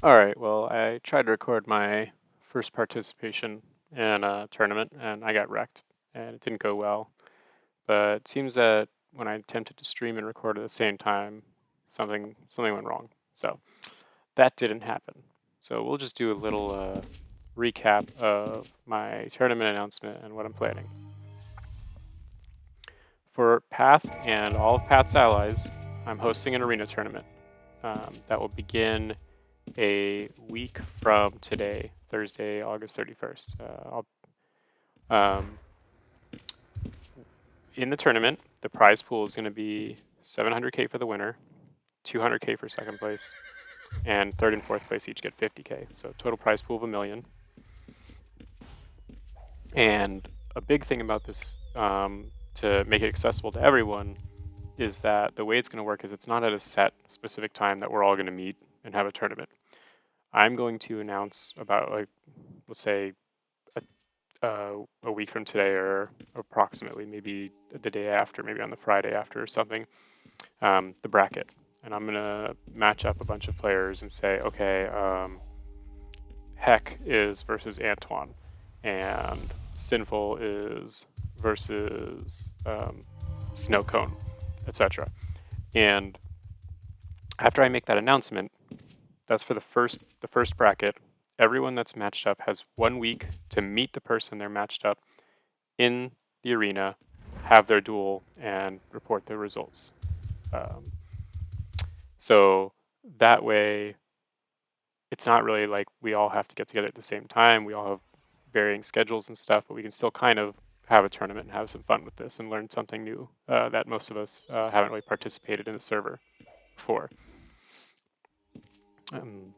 All right, well, I tried to record my first participation in a tournament and I got wrecked and it didn't go well. But it seems that when I attempted to stream and record at the same time, something went wrong. So that didn't happen. So we'll just do a little recap of my tournament announcement and what I'm planning. For Path and all of Path's allies, I'm hosting an arena tournament that will begin a week from today, Thursday, August 31st. In the tournament, the prize pool is going to be 700K for the winner, 200K for second place, and third and fourth place each get 50K. So total prize pool of $1 million. And a big thing about this, to make it accessible to everyone, is that the way it's going to work is it's not at a set specific time that we're all going to meet and have a tournament. I'm going to announce about, like, let's say a week from today, or approximately maybe the day after, maybe on the Friday after or something, the bracket. And I'm going to match up a bunch of players and say, okay, Heck is versus Antoine, and Sinfol is versus Snow Cone, etc. And after I make that announcement, that's for the first bracket. Everyone that's matched up has 1 week to meet the person they're matched up in the arena, have their duel, and report their results. So that way, it's not really like we all have to get together at the same time. We all have varying schedules and stuff, but we can still kind of have a tournament and have some fun with this and learn something new that most of us haven't really participated in the server before.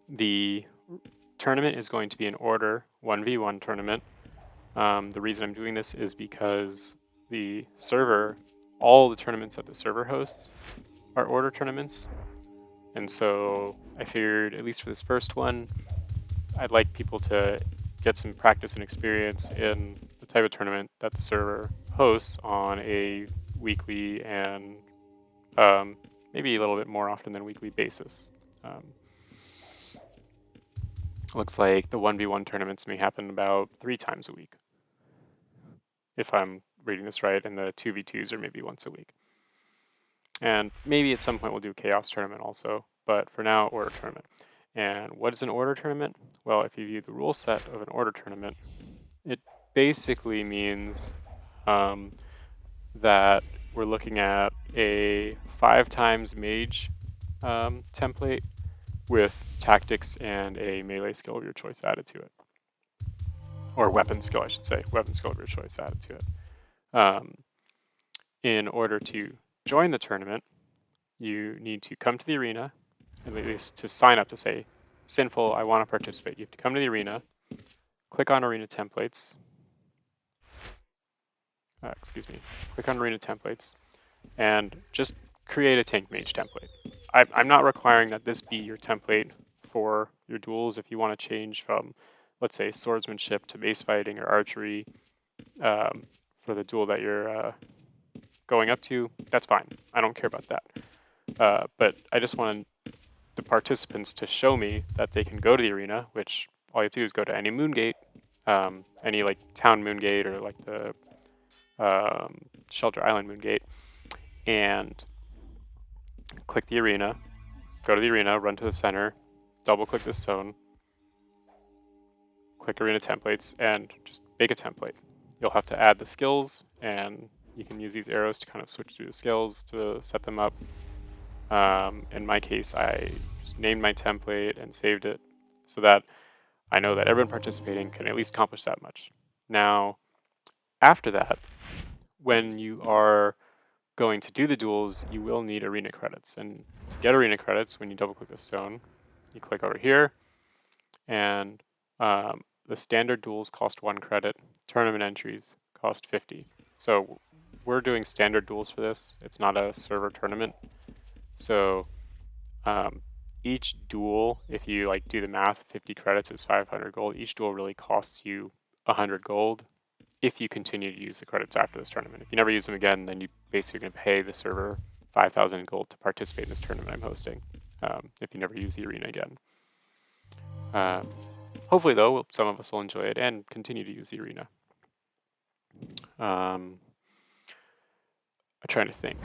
The tournament is going to be an order 1v1 tournament. The reason I'm doing this is because the server, all the tournaments that the server hosts are order tournaments. And so I figured, at least for this first one, I'd like people to get some practice and experience in the type of tournament that the server hosts on a weekly and maybe a little bit more often than weekly basis. Looks like the 1v1 tournaments may happen about 3 times a week, if I'm reading this right, and the 2v2s are maybe once a week. And maybe at some point we'll do a chaos tournament also, but for now, order tournament. And what is an order tournament? Well, if you view the rule set of an order tournament, it basically means that we're looking at a 5 times mage template with tactics and a melee skill of your choice added to it. Or weapon skill, I should say. Weapon skill of your choice added to it. In order to join the tournament, you need to come to the arena, at least to sign up to say, Sinful, I want to participate. You have to come to the arena, click on arena templates. Click on arena templates, and just create a tank mage template. I'm not requiring that this be your template for your duels. If you want to change from, let's say, swordsmanship to base fighting or archery for the duel that you're going up to, that's fine. I don't care about that. But I just want the participants to show me that they can go to the arena, which all you have to do is go to any moon gate, any like town moon gate or like the Shelter Island moon gate, and click the arena, go to the arena, run to the center, double click the stone, click arena templates, and just make a template. You'll have to add the skills, and you can use these arrows to kind of switch through the skills to set them up. In my case, I just named my template and saved it so that I know that everyone participating can at least accomplish that much. Now, after that, when you are going to do the duels, you will need arena credits. And to get arena credits, when you double click the stone, you click over here, and the standard duels cost 1 credit, tournament entries cost 50. So we're doing standard duels for this. It's not a server tournament. So each duel, if you like do the math, 50 credits is 500 gold. Each duel really costs you 100 gold if you continue to use the credits after this tournament. If you never use them again, then you basically going to pay the server 5,000 gold to participate in this tournament I'm hosting, if you never use the arena again. Hopefully, though, some of us will enjoy it and continue to use the arena. I'm trying to think.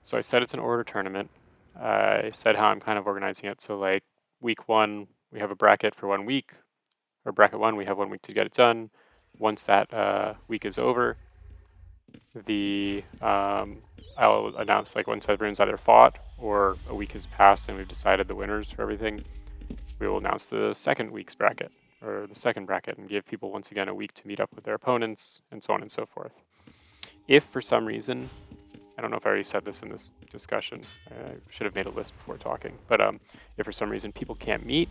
So I said it's an order tournament. I said how I'm kind of organizing it. So like week 1, we have a bracket for 1 week, or bracket 1, we have 1 week to get it done. Once that week is over, I'll announce, like, once everyone's either fought or a week has passed and we've decided the winners for everything, we will announce the second week's bracket, or the second bracket, and give people once again a week to meet up with their opponents, and so on and so forth. If for some reason, I don't know if I already said this in this discussion, I should have made a list before talking, but if for some reason people can't meet,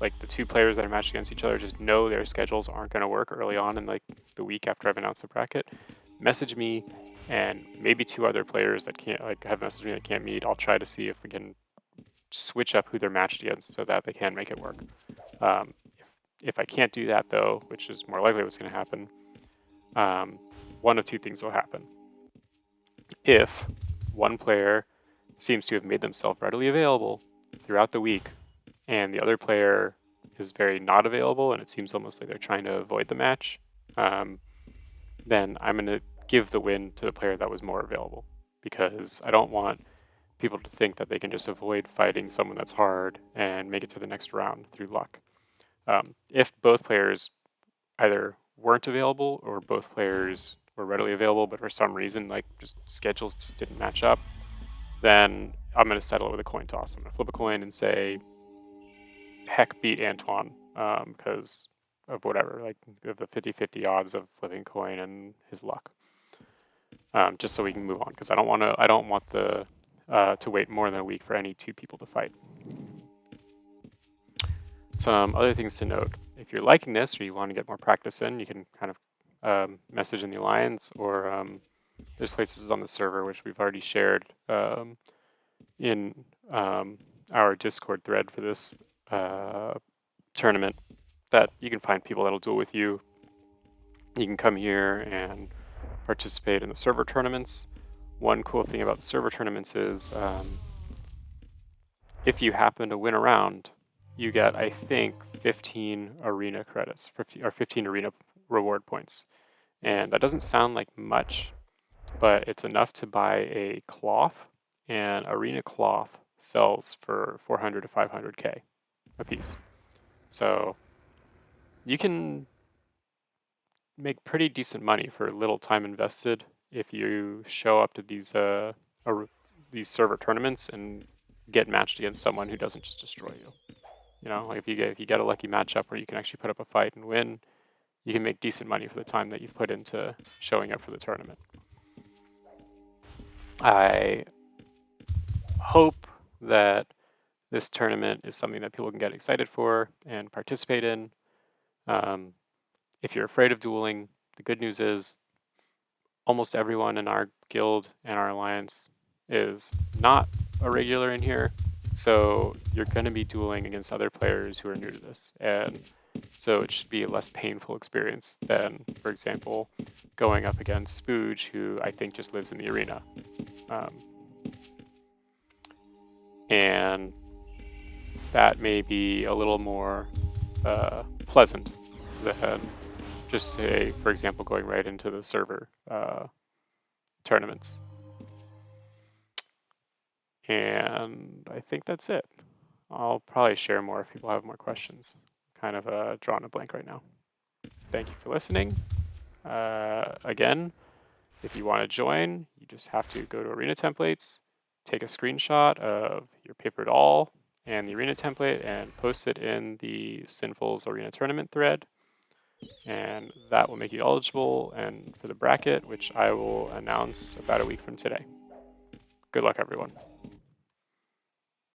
like the 2 players that are matched against each other just know their schedules aren't going to work early on in like the week after I've announced the bracket, message me, and maybe 2 other players that can't, like, have messaged me that can't meet. I'll try to see if we can switch up who they're matched against so that they can make it work. If I can't do that, though, which is more likely what's going to happen, one of 2 things will happen. If one player seems to have made themselves readily available throughout the week, and the other player is very not available, and it seems almost like they're trying to avoid the match, then I'm going to give the win to the player that was more available, because I don't want people to think that they can just avoid fighting someone that's hard and make it to the next round through luck. If both players either weren't available or both players were readily available, but for some reason, like, just schedules just didn't match up, then I'm going to settle it with a coin toss. I'm going to flip a coin and say, heck, beat Antoine, because of whatever, like the 50-50 odds of flipping coin and his luck. Just so we can move on, because I don't want to wait more than a week for any 2 people to fight. Some other things to note: if you're liking this or you want to get more practice in, you can kind of message in the Alliance, or there's places on the server which we've already shared in our Discord thread for this tournament, that you can find people that'll duel with you. You can come here and participate in the server tournaments. One cool thing about the server tournaments is if you happen to win a round, you get, I think, 15 arena credits, 15 arena reward points. And that doesn't sound like much, but it's enough to buy a cloth, and arena cloth sells for 400 to 500k a piece. So you can make pretty decent money for little time invested if you show up to these server tournaments and get matched against someone who doesn't just destroy you. You know, like if you get a lucky matchup where you can actually put up a fight and win, you can make decent money for the time that you've put into showing up for the tournament. I hope that this tournament is something that people can get excited for and participate in. If you're afraid of dueling, the good news is almost everyone in our guild and our alliance is not a regular in here, so you're going to be dueling against other players who are new to this, and so it should be a less painful experience than, for example, going up against Spooge, who I think just lives in the arena. And that may be a little more pleasant than just, say, for example, going right into the server tournaments. And I think that's it. I'll probably share more if people have more questions. Kind of drawing a blank right now. Thank you for listening. Again, if you want to join, you just have to go to Arena Templates, take a screenshot of your paper doll and the Arena template, and post it in the Sinfol's Arena Tournament thread. And that will make you eligible and for the bracket, which I will announce about a week from today. Good luck, everyone.